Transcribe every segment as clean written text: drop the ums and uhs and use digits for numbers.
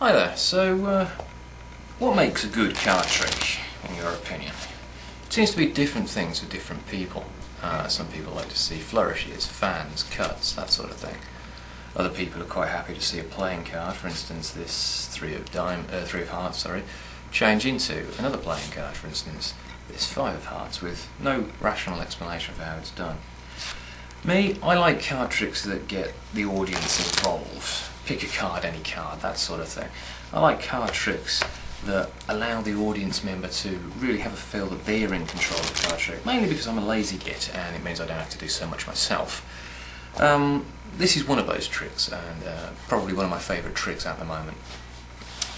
Hi there. So, what makes a good card trick, in your opinion? It seems to be different things for different people. Some people like to see flourishes, fans, cuts, that sort of thing. Other people are quite happy to see a playing card, for instance this three of hearts, change into another playing card, for instance this five of hearts, with no rational explanation for how it's done. Me, I like card tricks that get the audience involved. Pick a card, any card, that sort of thing. I like card tricks that allow the audience member to really have a feel that they're in control of the card trick, mainly because I'm a lazy git and it means I don't have to do so much myself. This is one of those tricks, and probably one of my favourite tricks at the moment.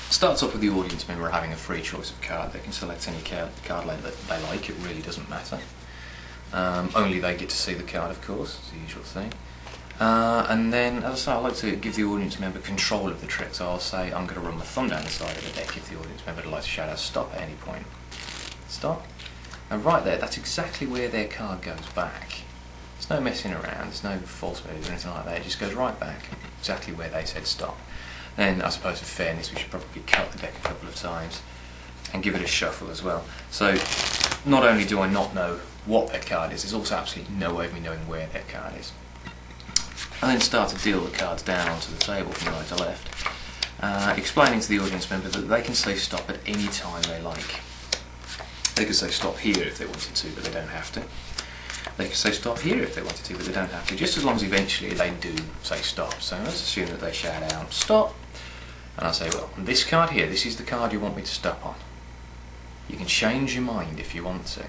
Starts off with the audience member having a free choice of card. They can select any card that they like, it really doesn't matter. Only they get to see the card, of course, it's the usual thing. And then, as I say, I like to give the audience member control of the trick, so I'll say I'm going to run my thumb down the side of the deck if the audience member would like to shout out stop at any point. Stop. And right there, that's exactly where their card goes back. There's no messing around, there's no false moves or anything like that, it just goes right back, exactly where they said stop. Then, I suppose for fairness, we should probably cut the deck a couple of times and give it a shuffle as well. So, not only do I not know what their card is, there's also absolutely no way of me knowing where their card is. And then start to deal the cards down onto the table from right to left, explaining to the audience member that they can say stop at any time they like. They could say stop here if they wanted to, but they don't have to. They could say stop here if they wanted to, but they don't have to, just as long as eventually they do say stop. So let's assume that they shout out stop, and I'll say, well, on this card here, this is the card you want me to stop on. You can change your mind if you want to.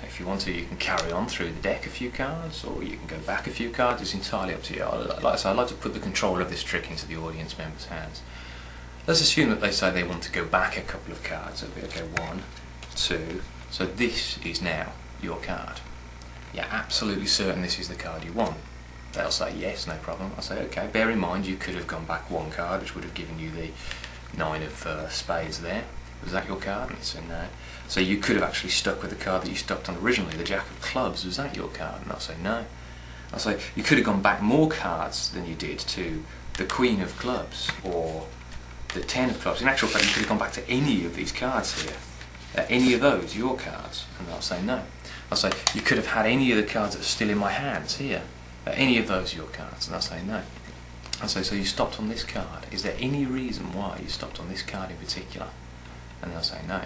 If you want to, you can carry on through the deck a few cards, or you can go back a few cards. It's entirely up to you. Like I say, I like to put the control of this trick into the audience member's hands. Let's assume that they say they want to go back a couple of cards. It'll be, okay, 1, 2, so this is now your card. You're absolutely certain this is the card you want. They'll say yes, no problem. I'll say, okay, bear in mind you could have gone back one card, which would have given you the 9 of spades there. Was that your card? And they say no. So you could have actually stuck with the card that you stuck on originally, the Jack of Clubs. Was that your card? And I'll say no. I'll say you could have gone back more cards than you did to the Queen of Clubs or the 10 of Clubs. In actual fact, you could have gone back to any of these cards here. Any of those your cards? And they'll say no. I'll say you could have had any of the cards that are still in my hands here. Any of those your cards? And they'll say no. I'll say, so you stopped on this card. Is there any reason why you stopped on this card in particular? And they'll say no.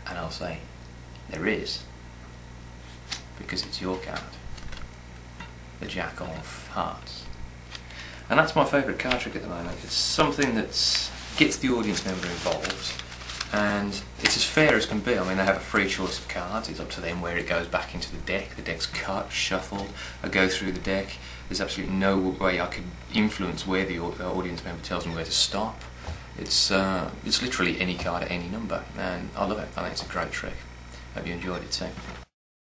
And I'll say, there is, because it's your card, the Jack of Hearts. And that's my favourite card trick at the moment. It's something that gets the audience member involved, and it's as fair as can be. I mean, they have a free choice of cards, it's up to them where it goes back into the deck. The deck's cut, shuffled, I go through the deck. There's absolutely no way I could influence where the audience member tells me where to stop. It's literally any card at any number, and I love it. I think it's a great trick. Hope you enjoyed it too.